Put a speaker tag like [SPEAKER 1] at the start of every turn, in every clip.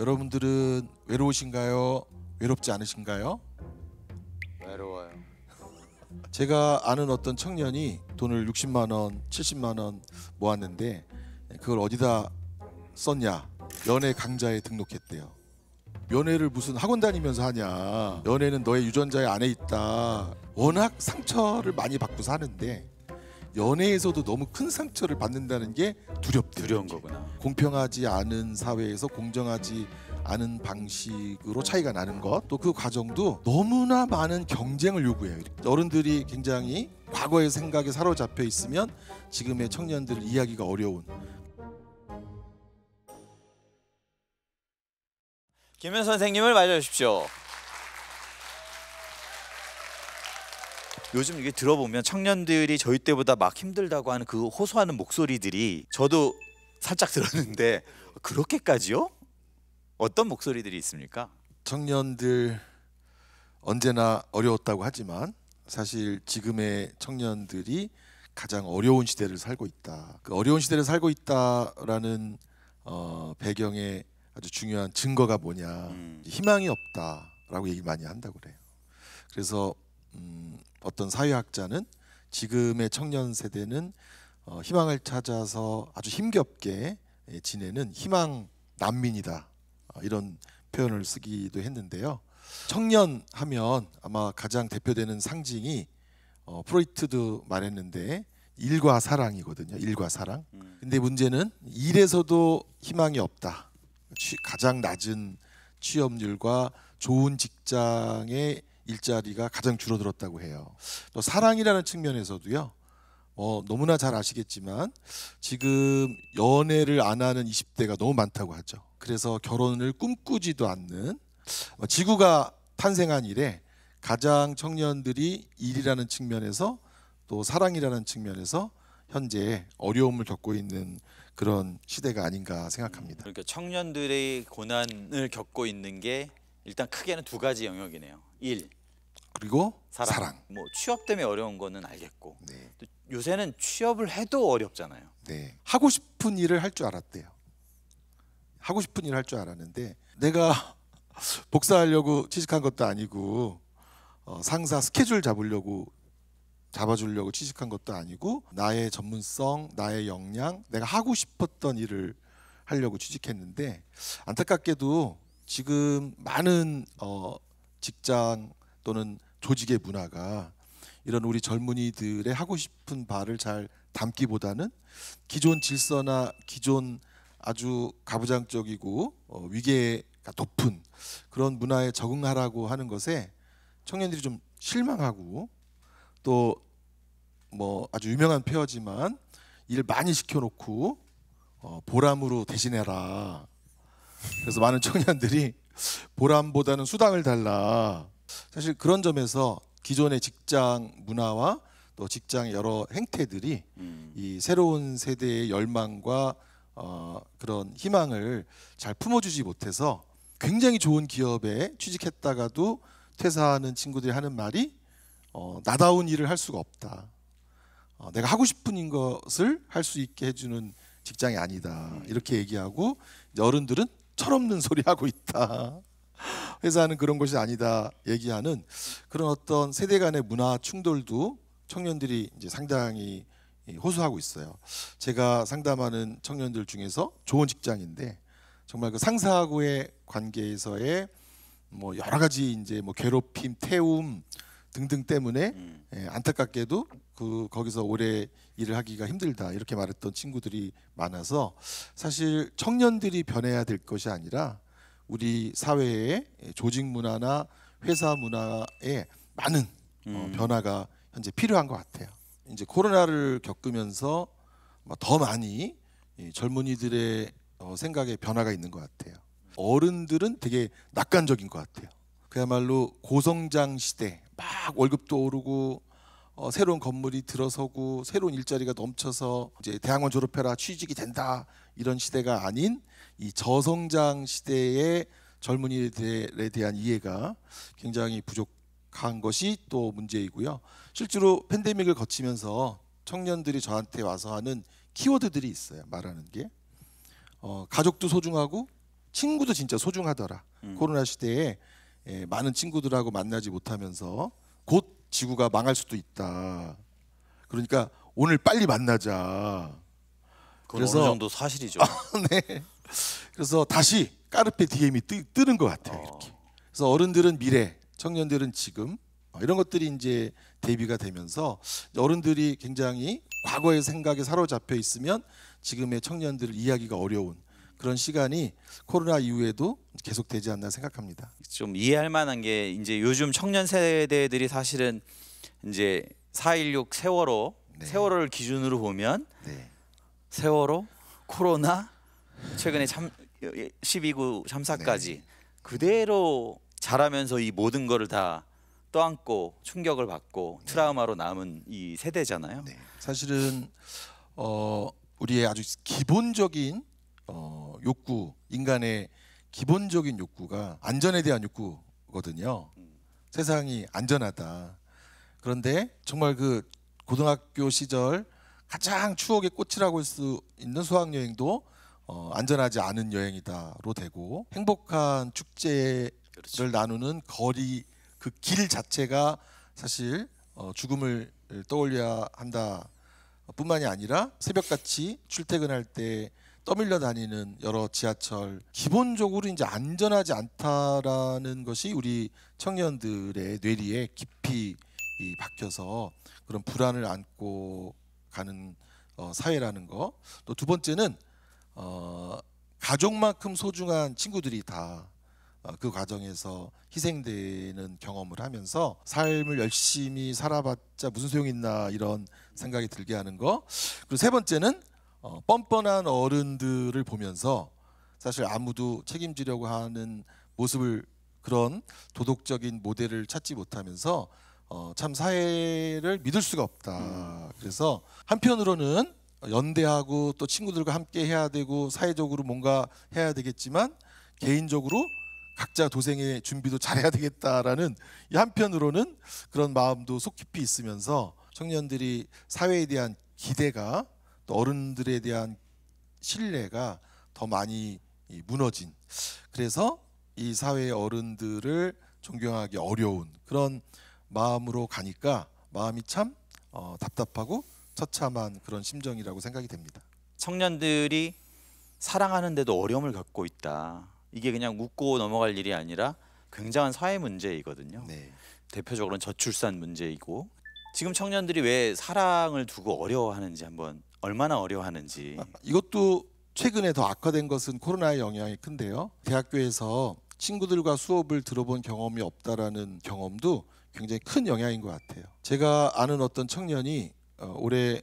[SPEAKER 1] 여러분들은 외로우신가요? 외롭지 않으신가요?
[SPEAKER 2] 외로워요.
[SPEAKER 1] 제가 아는 어떤 청년이 돈을 60만 원, 70만 원 모았는데 그걸 어디다 썼냐? 연애 강좌에 등록했대요. 연애를 무슨 학원 다니면서 하냐? 연애는 너의 유전자의 안에 있다. 워낙 상처를 많이 받고 사는데 연애에서도 너무 큰 상처를 받는다는 게 두렵대요.
[SPEAKER 2] 두려운 거구나.
[SPEAKER 1] 공평하지 않은 사회에서 공정하지 않은 방식으로 차이가 나는 것, 또 그 과정도 너무나 많은 경쟁을 요구해요. 어른들이 굉장히 과거의 생각에 사로잡혀 있으면 지금의 청년들을 이해하기가 어려운.
[SPEAKER 2] 김현 선생님을 맞아 주십시오. 요즘 이게 들어보면 청년들이 저희 때보다 막 힘들다고 하는 그 호소하는 목소리들이 저도 살짝 들었는데 그렇게까지요? 어떤 목소리들이 있습니까?
[SPEAKER 1] 청년들 언제나 어려웠다고 하지만 사실 지금의 청년들이 가장 어려운 시대를 살고 있다. 그 어려운 시대를 살고 있다라는 배경에 아주 중요한 증거가 뭐냐? 희망이 없다라고 얘기 많이 한다고 그래요. 그래서 어떤 사회학자는 지금의 청년 세대는 희망을 찾아서 아주 힘겹게 지내는 희망 난민이다, 이런 표현을 쓰기도 했는데요. 청년 하면 아마 가장 대표되는 상징이 프로이트도 말했는데 일과 사랑이거든요. 일과 사랑. 근데 문제는 일에서도 희망이 없다. 가장 낮은 취업률과 좋은 직장의 일자리가 가장 줄어들었다고 해요. 또 사랑이라는 측면에서도요. 너무나 잘 아시겠지만 지금 연애를 안 하는 20대가 너무 많다고 하죠. 그래서 결혼을 꿈꾸지도 않는, 지구가 탄생한 이래 가장 청년들이 일이라는 측면에서 또 사랑이라는 측면에서 현재 어려움을 겪고 있는 그런 시대가 아닌가 생각합니다.
[SPEAKER 2] 그러니까 청년들의 고난을 겪고 있는 게 일단 크게는 두 가지 영역이네요. 일,
[SPEAKER 1] 그리고 사랑.
[SPEAKER 2] 뭐 취업 때문에 어려운 거는 알겠고,
[SPEAKER 1] 네.
[SPEAKER 2] 또 요새는 취업을 해도 어렵잖아요.
[SPEAKER 1] 네. 하고 싶은 일을 할 줄 알았대요. 하고 싶은 일을 할 줄 알았는데 내가 복사하려고 취직한 것도 아니고 상사 스케줄 잡아주려고 취직한 것도 아니고 나의 전문성, 나의 역량, 내가 하고 싶었던 일을 하려고 취직했는데 안타깝게도 지금 많은 직장 또는 조직의 문화가 이런 우리 젊은이들의 하고 싶은 바를 잘 담기보다는 기존 질서나 기존 아주 가부장적이고 위계가 높은 그런 문화에 적응하라고 하는 것에 청년들이 좀 실망하고, 또 뭐 아주 유명한 표어지만 일 많이 시켜놓고 보람으로 대신해라. 그래서 많은 청년들이 보람보다는 수당을 달라. 사실 그런 점에서 기존의 직장 문화와 또 직장의 여러 행태들이 이 새로운 세대의 열망과 그런 희망을 잘 품어주지 못해서 굉장히 좋은 기업에 취직했다가도 퇴사하는 친구들이 하는 말이 나다운 일을 할 수가 없다. 내가 하고 싶은 것을 할 수 있게 해주는 직장이 아니다. 이렇게 얘기하고 이제 어른들은 철없는 소리 하고 있다. 회사는 그런 것이 아니다 얘기하는 그런 어떤 세대 간의 문화 충돌도 청년들이 이제 상당히 호소하고 있어요. 제가 상담하는 청년들 중에서 좋은 직장인데 정말 그 상사하고의 관계에서의 뭐 여러 가지 이제 뭐 괴롭힘, 태움 등등 때문에 안타깝게도 거기서 오래 일을 하기가 힘들다, 이렇게 말했던 친구들이 많아서 사실 청년들이 변해야 될 것이 아니라 우리 사회의 조직 문화나 회사 문화에 많은 변화가 현재 필요한 것 같아요. 이제 코로나를 겪으면서 더 많이 젊은이들의 생각에 변화가 있는 것 같아요. 어른들은 되게 낙관적인 것 같아요. 그야말로 고성장 시대, 막 월급도 오르고 새로운 건물이 들어서고 새로운 일자리가 넘쳐서 이제 대학원 졸업해라 취직이 된다, 이런 시대가 아닌 이 저성장 시대의 젊은이들에 대한 이해가 굉장히 부족한 것이 또 문제이고요. 실제로 팬데믹을 거치면서 청년들이 저한테 와서 하는 키워드들이 있어요. 말하는 게 가족도 소중하고 친구도 진짜 소중하더라. 코로나 시대에 많은 친구들하고 만나지 못하면서 곧 지구가 망할 수도 있다. 그러니까 오늘 빨리 만나자.
[SPEAKER 2] 그건 어느 정도 사실이죠.
[SPEAKER 1] 네. 그래서 다시 까르페 디엠이 뜨는 것 같아요. 이렇게. 그래서 어른들은 미래, 청년들은 지금 이런 것들이 이제 대비가 되면서 어른들이 굉장히 과거의 생각에 사로잡혀 있으면 지금의 청년들을 이해하기가 어려운 그런 시간이 코로나 이후에도 계속되지 않나 생각합니다.
[SPEAKER 2] 좀 이해할 만한 게 이제 요즘 청년 세대들이 사실은 이제 4.16 세월호
[SPEAKER 1] 네.
[SPEAKER 2] 세월호를 기준으로 보면
[SPEAKER 1] 네.
[SPEAKER 2] 세월호, 코로나, 최근에 12구 참사까지
[SPEAKER 1] 네.
[SPEAKER 2] 그대로 자라면서 이 모든 거를 다 떠안고 충격을 받고 트라우마로 남은 이 세대잖아요.
[SPEAKER 1] 네. 사실은 우리의 아주 기본적인 욕구, 인간의 기본적인 욕구가 안전에 대한 욕구거든요. 세상이 안전하다. 그런데 정말 그 고등학교 시절 가장 추억의 꽃이라고 할 수 있는 수학여행도 안전하지 않은 여행이다로 되고, 행복한 축제를
[SPEAKER 2] 그렇죠.
[SPEAKER 1] 나누는 거리 그 길 자체가 사실 죽음을 떠올려야 한다 뿐만이 아니라 새벽같이 출퇴근할 때 떠밀려 다니는 여러 지하철, 기본적으로 이제 안전하지 않다라는 것이 우리 청년들의 뇌리에 깊이 박혀서 그런 불안을 안고 가는 사회라는 거. 또 두 번째는 가족만큼 소중한 친구들이 다 그 과정에서 희생되는 경험을 하면서 삶을 열심히 살아봤자 무슨 소용이 있나 이런 생각이 들게 하는 거. 그리고 세 번째는 뻔뻔한 어른들을 보면서 사실 아무도 책임지려고 하는 모습을, 그런 도덕적인 모델을 찾지 못하면서 참 사회를 믿을 수가 없다. 그래서 한편으로는 연대하고 또 친구들과 함께 해야 되고 사회적으로 뭔가 해야 되겠지만 개인적으로 각자 도생의 준비도 잘해야 되겠다라는 이 한편으로는 그런 마음도 속 깊이 있으면서 청년들이 사회에 대한 기대가 또 어른들에 대한 신뢰가 더 많이 무너진, 그래서 이 사회의 어른들을 존경하기 어려운 그런 마음으로 가니까 마음이 참 답답하고 처참한 그런 심정이라고 생각이 됩니다.
[SPEAKER 2] 청년들이 사랑하는데도 어려움을 겪고 있다. 이게 그냥 묻고 넘어갈 일이 아니라 굉장한 사회 문제이거든요.
[SPEAKER 1] 네.
[SPEAKER 2] 대표적으로는 저출산 문제이고, 지금 청년들이 왜 사랑을 두고 어려워하는지, 한번 얼마나 어려워하는지.
[SPEAKER 1] 이것도 최근에 더 악화된 것은 코로나의 영향이 큰데요. 대학교에서 친구들과 수업을 들어본 경험이 없다라는 경험도 굉장히 큰 영향인 것 같아요. 제가 아는 어떤 청년이 올해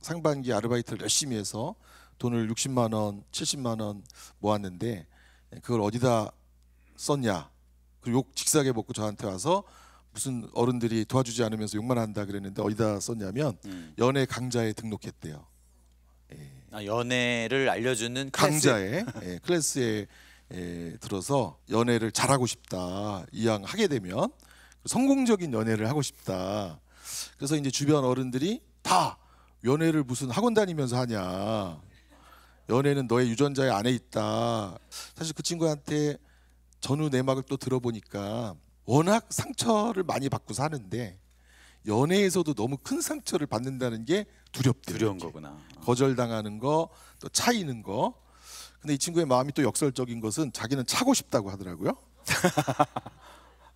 [SPEAKER 1] 상반기 아르바이트를 열심히 해서 돈을 60만 원, 70만 원 모았는데 그걸 어디다 썼냐, 그리고 욕 직사게 먹고 저한테 와서 무슨 어른들이 도와주지 않으면서 욕만 한다 그랬는데 어디다 썼냐면 연애 강좌에 등록했대요.
[SPEAKER 2] 연애를 알려주는 클래스.
[SPEAKER 1] 강좌에 클래스에 들어서 연애를 잘하고 싶다, 이왕 하게 되면 성공적인 연애를 하고 싶다. 그래서 이제 주변 어른들이 다 연애를 무슨 학원 다니면서 하냐, 연애는 너의 유전자에 안에 있다. 사실 그 친구한테 전후 내막을 또 들어보니까 워낙 상처를 많이 받고 사는데 연애에서도 너무 큰 상처를 받는다는 게 두렵대요.
[SPEAKER 2] 두려운
[SPEAKER 1] 이렇게.
[SPEAKER 2] 거구나.
[SPEAKER 1] 거절당하는 거, 또 차이는 거. 근데 이 친구의 마음이 또 역설적인 것은 자기는 차고 싶다고 하더라고요.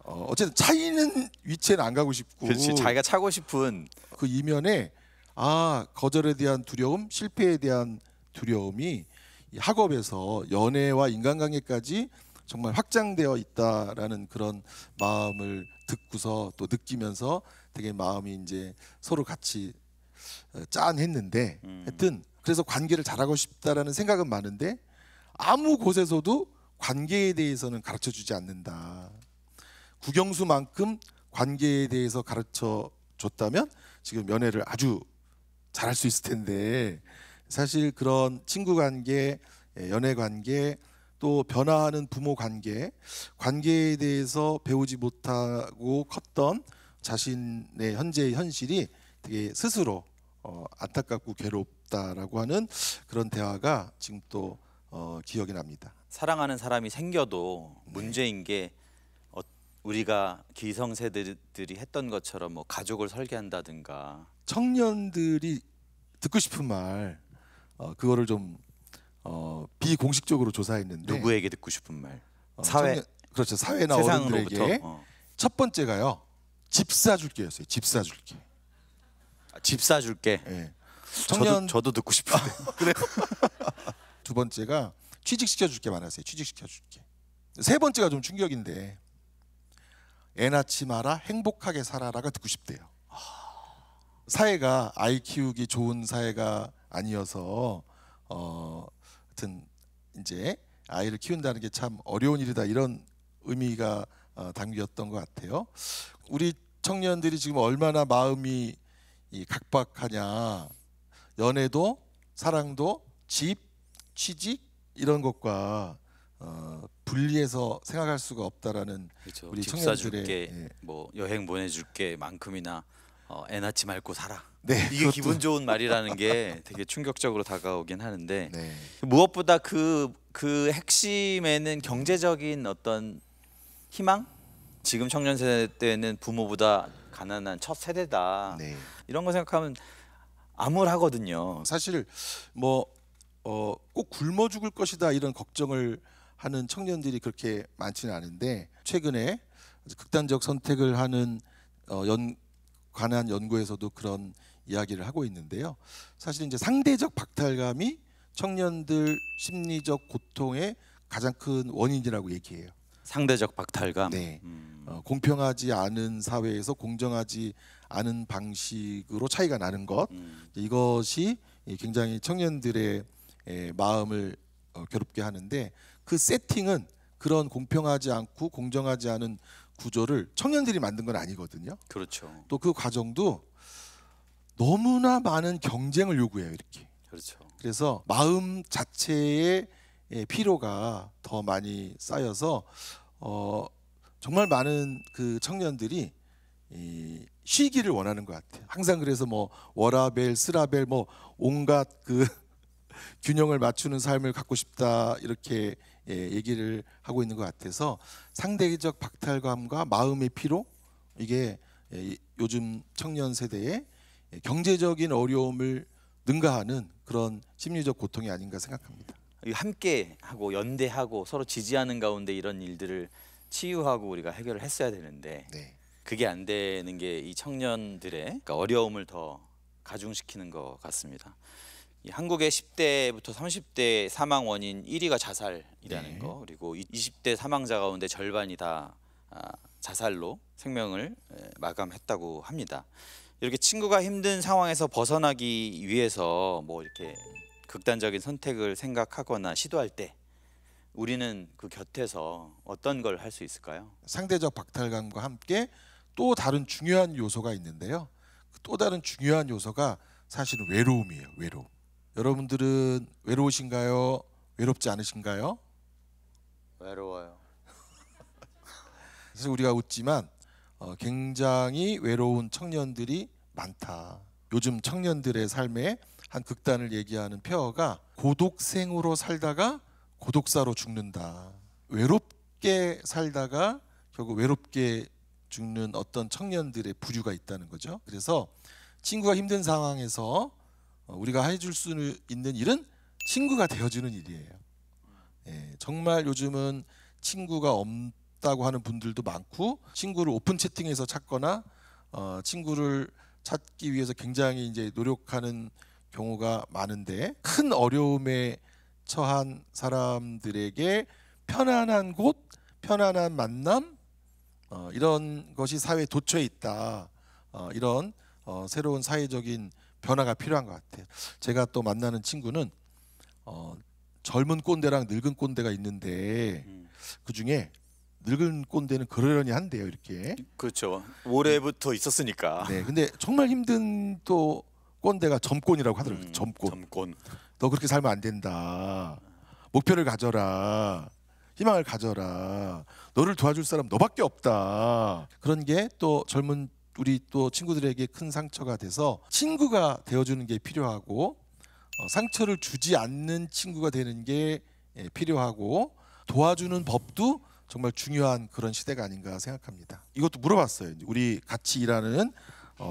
[SPEAKER 1] 어쨌든 차이는 위치에는 안 가고 싶고,
[SPEAKER 2] 그렇지, 자기가 차고 싶은.
[SPEAKER 1] 그 이면에 거절에 대한 두려움, 실패에 대한 두려움이 이 학업에서 연애와 인간관계까지 정말 확장되어 있다라는 그런 마음을 듣고서 또 느끼면서 되게 마음이 이제 서로 같이 짠했는데, 하여튼 그래서 관계를 잘하고 싶다라는 생각은 많은데 아무 곳에서도 관계에 대해서는 가르쳐주지 않는다. 국영수만큼 관계에 대해서 가르쳐 줬다면 지금 연애를 아주 잘할 수 있을 텐데, 사실 그런 친구 관계, 연애 관계, 또 변화하는 부모 관계, 관계에 대해서 배우지 못하고 컸던 자신의 현재의 현실이 되게 스스로 안타깝고 괴롭다라고 하는 그런 대화가 지금 또 기억이 납니다.
[SPEAKER 2] 사랑하는 사람이 생겨도 문제인 게 우리가 기성세대들이 했던 것처럼 뭐 가족을 설계한다든가
[SPEAKER 1] 청년들이 듣고 싶은 말 그거를 좀 비공식적으로 조사했는데
[SPEAKER 2] 누구에게 듣고 싶은 말? 사회,
[SPEAKER 1] 그렇죠. 사회나
[SPEAKER 2] 세상으로부터
[SPEAKER 1] 어른들에게 첫 번째가요. 집 사줄게였어요. 집 사줄게.
[SPEAKER 2] 집 사줄게.
[SPEAKER 1] 예.
[SPEAKER 2] 저도 듣고 싶은데.
[SPEAKER 1] 그래. 두 번째가 취직시켜줄게 많았어요. 취직시켜줄게. 세 번째가 좀 충격인데 애 낳지 마라 행복하게 살아라가 듣고 싶대요. 사회가 아이 키우기 좋은 사회가 아니어서 하여튼 이제 아이를 키운다는 게 참 어려운 일이다 이런 의미가 담겼던 것 같아요. 우리 청년들이 지금 얼마나 마음이 각박하냐. 연애도 사랑도 집, 취직 이런 것과 분리해서 생각할 수가 없다라는
[SPEAKER 2] 그렇죠.
[SPEAKER 1] 우리
[SPEAKER 2] 집
[SPEAKER 1] 청년들의
[SPEAKER 2] 사줄게, 뭐 여행 보내줄게 만큼이나 애 낳지 말고 살아.
[SPEAKER 1] 네,
[SPEAKER 2] 이게
[SPEAKER 1] 그것도-
[SPEAKER 2] 기분 좋은 말이라는 게 되게 충격적으로 다가오긴 하는데
[SPEAKER 1] 네.
[SPEAKER 2] 무엇보다 그 핵심에는 경제적인 어떤 희망? 지금 청년 세대 때는 부모보다 가난한 첫 세대다.
[SPEAKER 1] 네.
[SPEAKER 2] 이런 거 생각하면 암울하거든요.
[SPEAKER 1] 사실 뭐 꼭 굶어 죽을 것이다 이런 걱정을 하는 청년들이 그렇게 많지는 않은데 최근에 극단적 선택을 하는 관한 연구에서도 그런 이야기를 하고 있는데요. 사실 이제 상대적 박탈감이 청년들 심리적 고통의 가장 큰 원인이라고 얘기해요.
[SPEAKER 2] 상대적 박탈감.
[SPEAKER 1] 네. 공평하지 않은 사회에서 공정하지 않은 방식으로 차이가 나는 것 이것이 굉장히 청년들의 마음을 괴롭게 하는데 그 세팅은 그런 공평하지 않고 공정하지 않은 구조를 청년들이 만든 건 아니거든요.
[SPEAKER 2] 그렇죠.
[SPEAKER 1] 또 그 과정도 너무나 많은 경쟁을 요구해요. 이렇게.
[SPEAKER 2] 그렇죠.
[SPEAKER 1] 그래서 마음 자체의 피로가 더 많이 쌓여서 정말 많은 그 청년들이 쉬기를 원하는 것 같아요. 항상 그래서 뭐 워라벨, 스라벨 뭐 온갖 그 균형을 맞추는 삶을 갖고 싶다 이렇게 얘기를 하고 있는 것 같아서 상대적 박탈감과 마음의 피로 이게 요즘 청년 세대의 경제적인 어려움을 능가하는 그런 심리적 고통이 아닌가 생각합니다.
[SPEAKER 2] 함께 하고 연대하고 서로 지지하는 가운데 이런 일들을 치유하고 우리가 해결을 했어야 되는데
[SPEAKER 1] 네.
[SPEAKER 2] 그게 안 되는 게 이 청년들의 그러니까 어려움을 더 가중시키는 것 같습니다. 이 한국의 10대부터 30대 사망 원인 1위가 자살이라는
[SPEAKER 1] 네.
[SPEAKER 2] 거, 그리고 20대 사망자 가운데 절반이 다 자살로 생명을 마감했다고 합니다. 이렇게 친구가 힘든 상황에서 벗어나기 위해서 뭐 이렇게 극단적인 선택을 생각하거나 시도할 때 우리는 그 곁에서 어떤 걸 할 수 있을까요?
[SPEAKER 1] 상대적 박탈감과 함께 또 다른 중요한 요소가 있는데요. 또 다른 중요한 요소가 사실은 외로움이에요. 외로움. 여러분들은 외로우신가요? 외롭지 않으신가요?
[SPEAKER 2] 외로워요.
[SPEAKER 1] 사실 우리가 웃지만 굉장히 외로운 청년들이 많다. 요즘 청년들의 삶의 한 극단을 얘기하는 폐허가 고독생으로 살다가 고독사로 죽는다. 외롭게 살다가 결국 외롭게 죽는 어떤 청년들의 부류가 있다는 거죠. 그래서 친구가 힘든 상황에서 우리가 해줄 수 있는 일은 친구가 되어주는 일이에요. 정말 요즘은 친구가 없다고 하는 분들도 많고 친구를 오픈 채팅에서 찾거나 친구를 찾기 위해서 굉장히 이제 노력하는 경우가 많은데 큰 어려움에 처한 사람들에게 편안한 곳, 편안한 만남 이런 것이 사회 도처에 있다. 이런 새로운 사회적인 변화가 필요한 것 같아요. 제가 또 만나는 친구는 젊은 꼰대랑 늙은 꼰대가 있는데 그 중에 늙은 꼰대는 그러려니 한대요. 이렇게.
[SPEAKER 2] 그렇죠. 올해부터 있었으니까.
[SPEAKER 1] 네, 근데 정말 힘든 또 꼰대가 점꼰이라고 하더라고요. 점꼰.
[SPEAKER 2] 점권.
[SPEAKER 1] 너 그렇게 살면 안 된다. 목표를 가져라. 희망을 가져라. 너를 도와줄 사람 너밖에 없다. 그런 게 또 젊은 우리 또 친구들에게 큰 상처가 돼서 친구가 되어주는 게 필요하고 상처를 주지 않는 친구가 되는 게 필요하고 도와주는 법도 정말 중요한 그런 시대가 아닌가 생각합니다. 이것도 물어봤어요. 우리 같이 일하는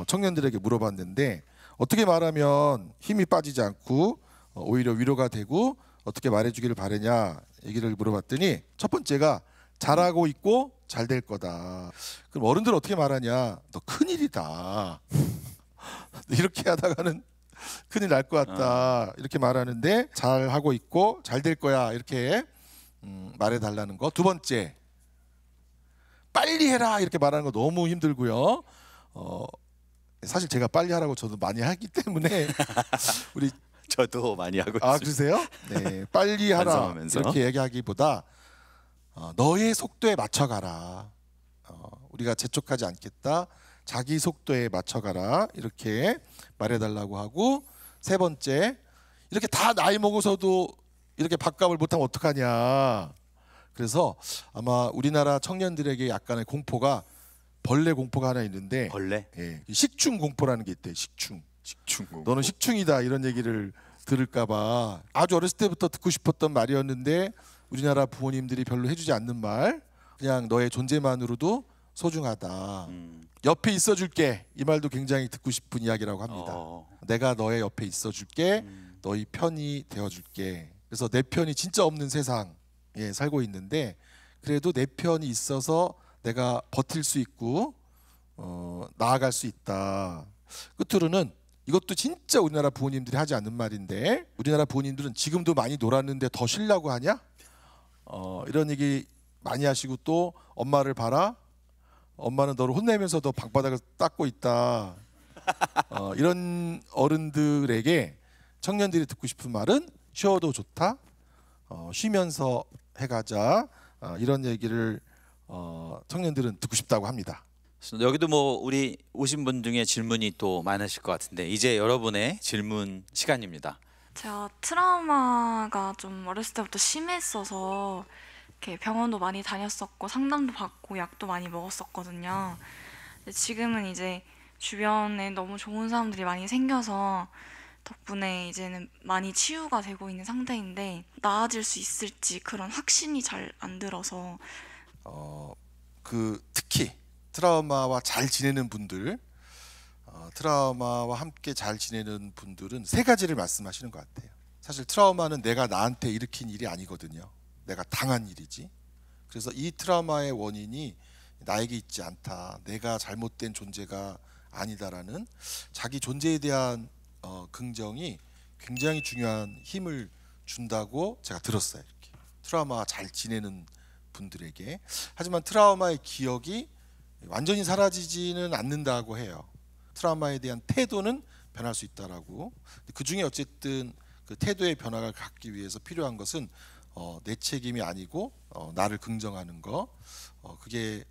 [SPEAKER 1] 청년들에게 물어봤는데 어떻게 말하면 힘이 빠지지 않고 오히려 위로가 되고 어떻게 말해주기를 바라냐 얘기를 물어봤더니 첫 번째가 잘하고 있고 잘 될 거다. 그럼 어른들 어떻게 말하냐? 너 큰일이다. 이렇게 하다가는 큰일 날 것 같다. 이렇게 말하는데 잘하고 있고 잘 될 거야. 이렇게 말해달라는 거. 두 번째, 빨리 해라. 이렇게 말하는 거 너무 힘들고요. 사실 제가 빨리 하라고 저도 많이 하기 때문에 우리
[SPEAKER 2] 저도 많이 하고 있습니다.
[SPEAKER 1] 아 그러세요? 네, 빨리 하라
[SPEAKER 2] 반성하면서.
[SPEAKER 1] 이렇게 얘기하기보다 너의 속도에 맞춰가라. 우리가 재촉하지 않겠다. 자기 속도에 맞춰가라 이렇게 말해달라고 하고 세 번째 이렇게 다 나이 먹어서도 이렇게 밥값을 못하면 어떡하냐. 그래서 아마 우리나라 청년들에게 약간의 공포가 벌레 공포가 하나 있는데
[SPEAKER 2] 벌레?
[SPEAKER 1] 예, 식충 공포라는 게 있대요. 식충.
[SPEAKER 2] 식충.
[SPEAKER 1] 너는 식충이다 이런 얘기를 들을까봐 아주 어렸을 때부터 듣고 싶었던 말이었는데 우리나라 부모님들이 별로 해주지 않는 말. 그냥 너의 존재만으로도 소중하다. 옆에 있어줄게. 이 말도 굉장히 듣고 싶은 이야기라고 합니다. 내가 너의 옆에 있어줄게. 너희 편이 되어줄게. 그래서 내 편이 진짜 없는 세상에 살고 있는데 그래도 내 편이 있어서 내가 버틸 수 있고 나아갈 수 있다. 끝으로는 이것도 진짜 우리나라 부모님들이 하지 않는 말인데 우리나라 부모님들은 지금도 많이 놀았는데 더 쉬려고 하냐? 이런 얘기 많이 하시고 또 엄마를 봐라. 엄마는 너를 혼내면서도 방바닥을 닦고 있다. 이런 어른들에게 청년들이 듣고 싶은 말은 쉬어도 좋다. 쉬면서 해가자. 이런 얘기를 청년들은 듣고 싶다고 합니다.
[SPEAKER 2] 여기도 뭐 우리 오신 분 중에 질문이 또 많으실 것 같은데 이제 여러분의 질문 시간입니다.
[SPEAKER 3] 제가 트라우마가 좀 어렸을 때부터 심했어서 이렇게 병원도 많이 다녔었고 상담도 받고 약도 많이 먹었었거든요. 근데 지금은 이제 주변에 너무 좋은 사람들이 많이 생겨서 덕분에 이제는 많이 치유가 되고 있는 상태인데 나아질 수 있을지 그런 확신이 잘 안 들어서
[SPEAKER 1] 특히 트라우마와 잘 지내는 분들, 트라우마와 함께 잘 지내는 분들은 세 가지를 말씀하시는 것 같아요. 사실 트라우마는 내가 나한테 일으킨 일이 아니거든요. 내가 당한 일이지. 그래서 이 트라우마의 원인이 나에게 있지 않다. 내가 잘못된 존재가 아니다라는 자기 존재에 대한 긍정이 굉장히 중요한 힘을 준다고 제가 들었어요. 이렇게. 트라우마가 잘 지내는 분들에게. 하지만 트라우마의 기억이 완전히 사라지지는 않는다고 해요. 트라우마에 대한 태도는 변할 수 있다라고. 그 중에 어쨌든 그 태도의 변화를 갖기 위해서 필요한 것은 내 책임이 아니고 나를 긍정하는 거. 그게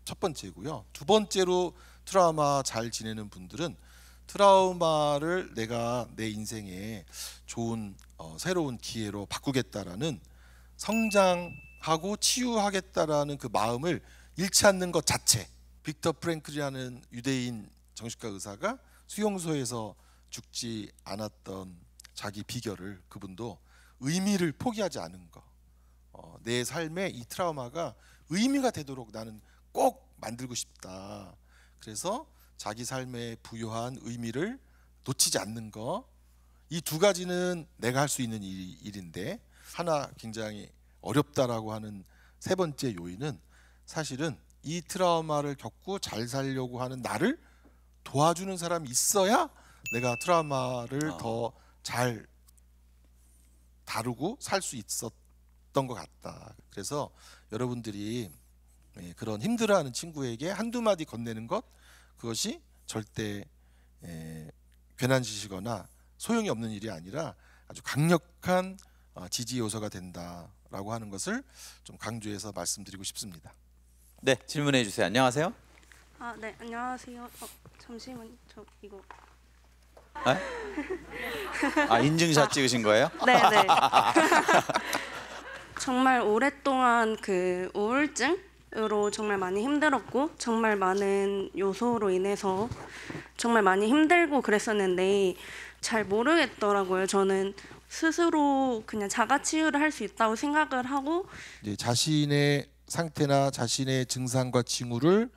[SPEAKER 1] 첫 번째고요. 두 번째로 트라우마 잘 지내는 분들은 트라우마를 내가 내 인생에 좋은 새로운 기회로 바꾸겠다라는 성장하고 치유하겠다라는 그 마음을 잃지 않는 것 자체. 빅터 프랭클이라는 유대인 정신과 의사가 수용소에서 죽지 않았던 자기 비결을 그분도 의미를 포기하지 않은 거. 내 삶에 이 트라우마가 의미가 되도록 나는 꼭 만들고 싶다. 그래서 자기 삶에 부여한 의미를 놓치지 않는 거. 이 두 가지는 내가 할 수 있는 일인데 하나 굉장히 어렵다라고 하는 세 번째 요인은 사실은 이 트라우마를 겪고 잘 살려고 하는 나를 도와주는 사람이 있어야 내가 트라우마를 더 잘 다루고 살 수 있었던 것 같다. 그래서 여러분들이 그런 힘들어하는 친구에게 한두 마디 건네는 것, 그것이 절대 괜한 짓이거나 소용이 없는 일이 아니라 아주 강력한 지지 요소가 된다라고 하는 것을 좀 강조해서 말씀드리고 싶습니다.
[SPEAKER 2] 네, 질문해 주세요. 안녕하세요.
[SPEAKER 4] 네, 안녕하세요. 잠시만요. 저 이거.
[SPEAKER 2] 인증샷 찍으신 거예요?
[SPEAKER 4] 네, 네. 정말 오랫동안 그 우울증으로 정말 많이 힘들었고 정말 많은 요소로 인해서 정말 많이 힘들고 그랬었는데 잘 모르겠더라고요. 저는 스스로 그냥 자가 치유를 할 수 있다고 생각을 하고
[SPEAKER 1] 이제 자신의 상태나 자신의 증상과 징후를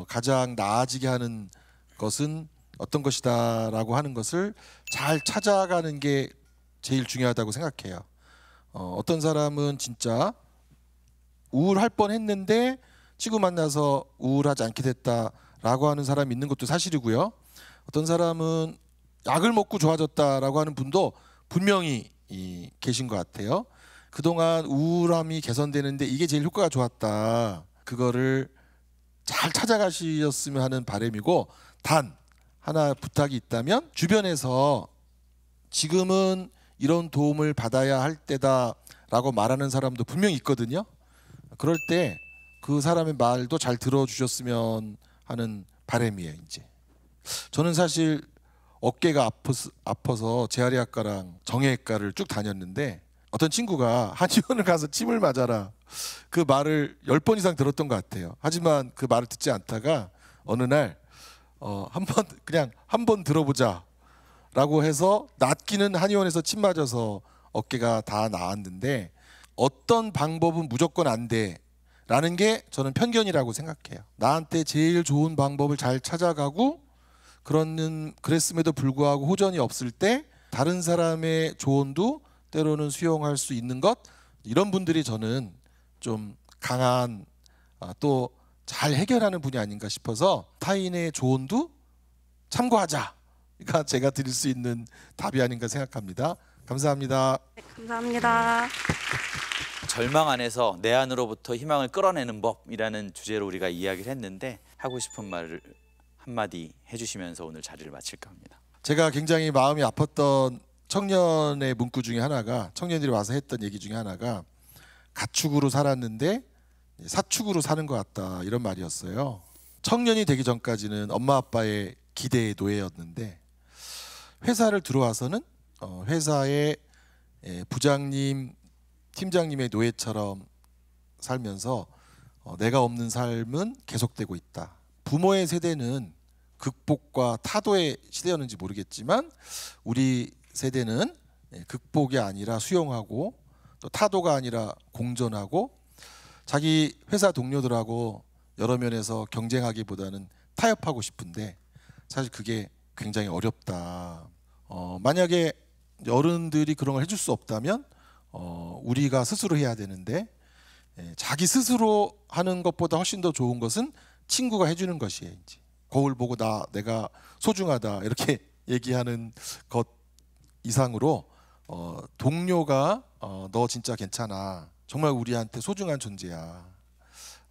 [SPEAKER 1] 가장 나아지게 하는 것은 어떤 것이다라고 하는 것을 잘 찾아가는 게 제일 중요하다고 생각해요. 어떤 사람은 진짜 우울할 뻔했는데 친구 만나서 우울하지 않게 됐다라고 하는 사람이 있는 것도 사실이고요. 어떤 사람은 약을 먹고 좋아졌다라고 하는 분도 분명히 계신 것 같아요. 그동안 우울함이 개선되는데 이게 제일 효과가 좋았다. 그거를 잘 찾아가셨으면 하는 바람이고, 단 하나 부탁이 있다면 주변에서 지금은 이런 도움을 받아야 할 때다라고 말하는 사람도 분명히 있거든요. 그럴 때 그 사람의 말도 잘 들어주셨으면 하는 바람이에요. 이제 저는 사실 어깨가 아파서 재활의학과랑 정형외과를 쭉 다녔는데 어떤 친구가 한의원을 가서 침을 맞아라 그 말을 10번 이상 들었던 것 같아요. 하지만 그 말을 듣지 않다가 어느 날 한번 들어보자 라고 해서 낫기는 한의원에서 침 맞아서 어깨가 다 나았는데, 어떤 방법은 무조건 안 돼 라는 게 저는 편견이라고 생각해요. 나한테 제일 좋은 방법을 잘 찾아가고 그랬음에도 불구하고 호전이 없을 때 다른 사람의 조언도 때로는 수용할 수 있는 것, 이런 분들이 저는 좀 강한 또 잘 해결하는 분이 아닌가 싶어서 타인의 조언도 참고하자가 제가 드릴 수 있는 답이 아닌가 생각합니다. 감사합니다.
[SPEAKER 4] 네, 감사합니다.
[SPEAKER 2] 절망 안에서 내 안으로부터 희망을 끌어내는 법이라는 주제로 우리가 이야기를 했는데, 하고 싶은 말을 한마디 해주시면서 오늘 자리를 마칠까 합니다.
[SPEAKER 1] 제가 굉장히 마음이 아팠던 청년의 문구 중에 하나가, 청년들이 와서 했던 얘기 중에 하나가 가축으로 살았는데 사축으로 사는 것 같다, 이런 말이었어요. 청년이 되기 전까지는 엄마 아빠의 기대의 노예였는데 회사를 들어와서는 회사의 부장님, 팀장님의 노예처럼 살면서 내가 없는 삶은 계속되고 있다. 부모의 세대는 극복과 타도의 시대였는지 모르겠지만 우리 세대는 극복이 아니라 수용하고, 또 타도가 아니라 공존하고, 자기 회사 동료들하고 여러 면에서 경쟁하기보다는 타협하고 싶은데 사실 그게 굉장히 어렵다. 만약에 어른들이 그런 걸 해줄 수 없다면 우리가 스스로 해야 되는데, 자기 스스로 하는 것보다 훨씬 더 좋은 것은 친구가 해주는 것이에요. 이제 거울 보고 내가 소중하다 이렇게 얘기하는 것 이상으로 동료가 너 진짜 괜찮아, 정말 우리한테 소중한 존재야,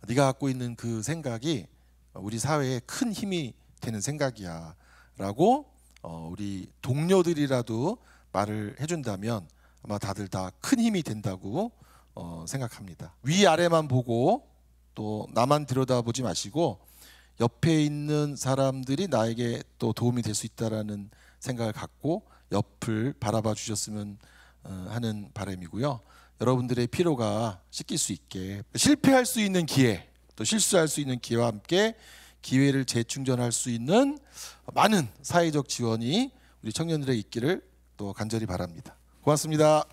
[SPEAKER 1] 네가 갖고 있는 그 생각이 우리 사회에 큰 힘이 되는 생각이야 라고 우리 동료들이라도 말을 해준다면 아마 다들 다 큰 힘이 된다고 생각합니다. 위아래만 보고 또 나만 들여다보지 마시고 옆에 있는 사람들이 나에게 또 도움이 될 수 있다라는 생각을 갖고 옆을 바라봐 주셨으면 하는 바람이고요. 여러분들의 피로가 씻길 수 있게, 실패할 수 있는 기회, 또 실수할 수 있는 기회와 함께 기회를 재충전할 수 있는 많은 사회적 지원이 우리 청년들에게 있기를 또 간절히 바랍니다. 고맙습니다.